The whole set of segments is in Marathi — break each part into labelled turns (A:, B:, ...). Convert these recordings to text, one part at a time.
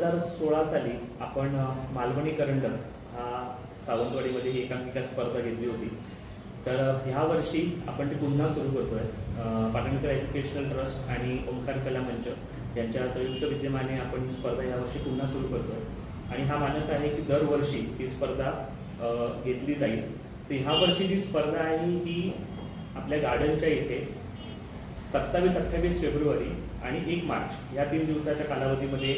A: 2016 साली आपण मालवणी करंडक हा सावंतवाडीमध्ये ही एकांकिका स्पर्धा घेतली होती. तर ह्या वर्षी आपण ती पुन्हा सुरू करतोय. पाटणकर एज्युकेशनल ट्रस्ट आणि ओंकार कला मंच यांच्या संयुक्त विद्यमाने आपण ही स्पर्धा यावर्षी पुन्हा सुरू करतोय आणि हा मानस आहे की दरवर्षी ही स्पर्धा घेतली जाईल. तर ह्या वर्षी जी स्पर्धा आहे ही आपल्या गार्डनच्या इथे 27-28 फेब्रुवारी आणि 1 मार्च या 3 दिवसाच्या कालावधीमध्ये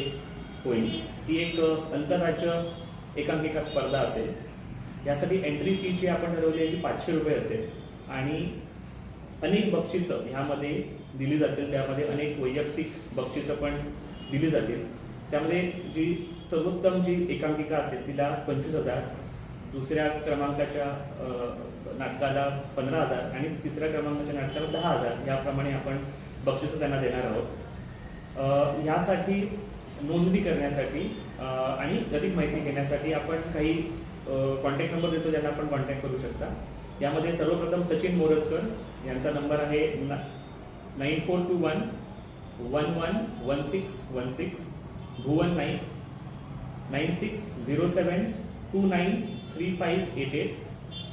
A: होईल. ही एक आंतरराज्य एकांकिका स्पर्धा असेल. यासाठी एंट्री फी जी आपण ठरवली आहे ती 500 रुपये असेल आणि अनेक बक्षिसं ह्यामध्ये दिली जातील. त्यामध्ये अनेक वैयक्तिक बक्षिसं पण दिली जातील. त्यामध्ये जी सर्वोत्तम जी एकांकिका असेल तिला 25,000, दुसऱ्या क्रमांकाच्या नाटकाला 15,000 आणि तिसऱ्या क्रमांकाच्या नाटकाला 10,000 याप्रमाणे आपण बक्षिसं त्यांना देणार आहोत. ह्यासाठी नोंदणी करण्यासाठी आणि अधिक माहिती घेण्यासाठी आपण काही कॉन्टॅक्ट नंबर देतो, ज्यांना आपण कॉन्टॅक्ट करू शकता. यामध्ये सर्वप्रथम सचिन मोरजकर यांचा नंबर आहे 9421 111616, भुवन नाईक 9607 293588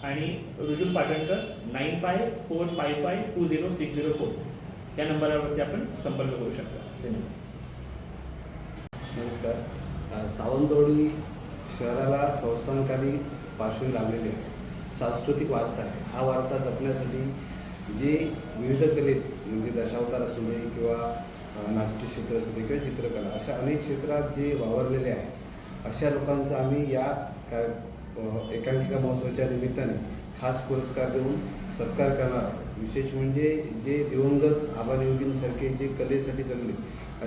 A: आणि रुजुल पाटणकर 9545520604 या नंबरवरती आपण संपर्क करू शकता. धन्यवाद.
B: नमस्कार. सावंतवाडी शहराला संस्थानकाली पार्श्वभूमी लाभलेली आहे. सांस्कृतिक वारसा आहे. हा वारसा जपण्यासाठी जे विविध कलेत म्हणजे दशावतार असू दे किंवा नाट्यक्षेत्र असू दे किंवा चित्रकला अशा अनेक क्षेत्रात जे वावरलेले आहे अशा लोकांचा आम्ही या एकांकिका महोत्सवाच्या निमित्ताने खास पुरस्कार देऊन सत्कार करणार आहोत. विशेष म्हणजे जे दिवंगत आबानियोगींसारखे जे कलेसाठी जगले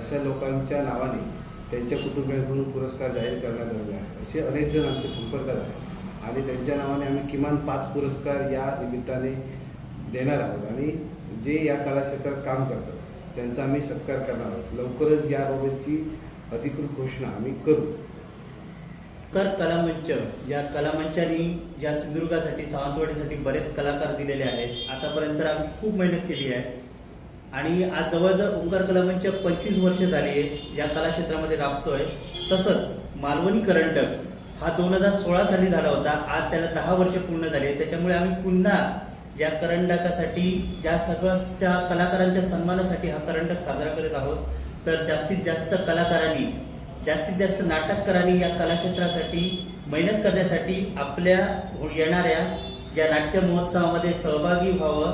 B: अशा लोकांच्या नावाने त्यांच्या कुटुंबियांकडून पुरस्कार जाहीर करण्यात आलेले आहे. असे अनेक जण आमच्या संपर्कात आहेत आणि त्यांच्या नावाने आम्ही किमान 5 पुरस्कार या निमित्ताने देणार आहोत आणि जे या कलाक्षेत्रात काम करतात त्यांचा आम्ही सत्कार करणार आहोत. लवकरच याबाबतची अधिकृत घोषणा आम्ही करू.
C: कलामंच या कलामंचाने या सिंधुदुर्गासाठी सावंतवाडीसाठी बरेच कलाकार दिलेले आहेत. आतापर्यंत आम्ही खूप मेहनत केली आहे आणि आज जवळजवळ ओंकार कलामंच 25 वर्ष झाली आहे या कलाक्षेत्रामध्ये राबतोय. तसंच मालवणी करंडक हा 2016 साली झाला होता. आज त्याला 10 वर्ष पूर्ण झाली. त्याच्यामुळे आम्ही पुन्हा या करंडकासाठी या सगळ्या कलाकारांच्या सन्मानासाठी हा करंडक साजरा करत आहोत. तर जास्तीत जास्त कलाकारांनी जास्तीत जास्त नाटककारांनी या कलाक्षेत्रासाठी मेहनत करण्यासाठी आपल्या येणाऱ्या या नाट्य महोत्सवामध्ये सहभागी व्हावं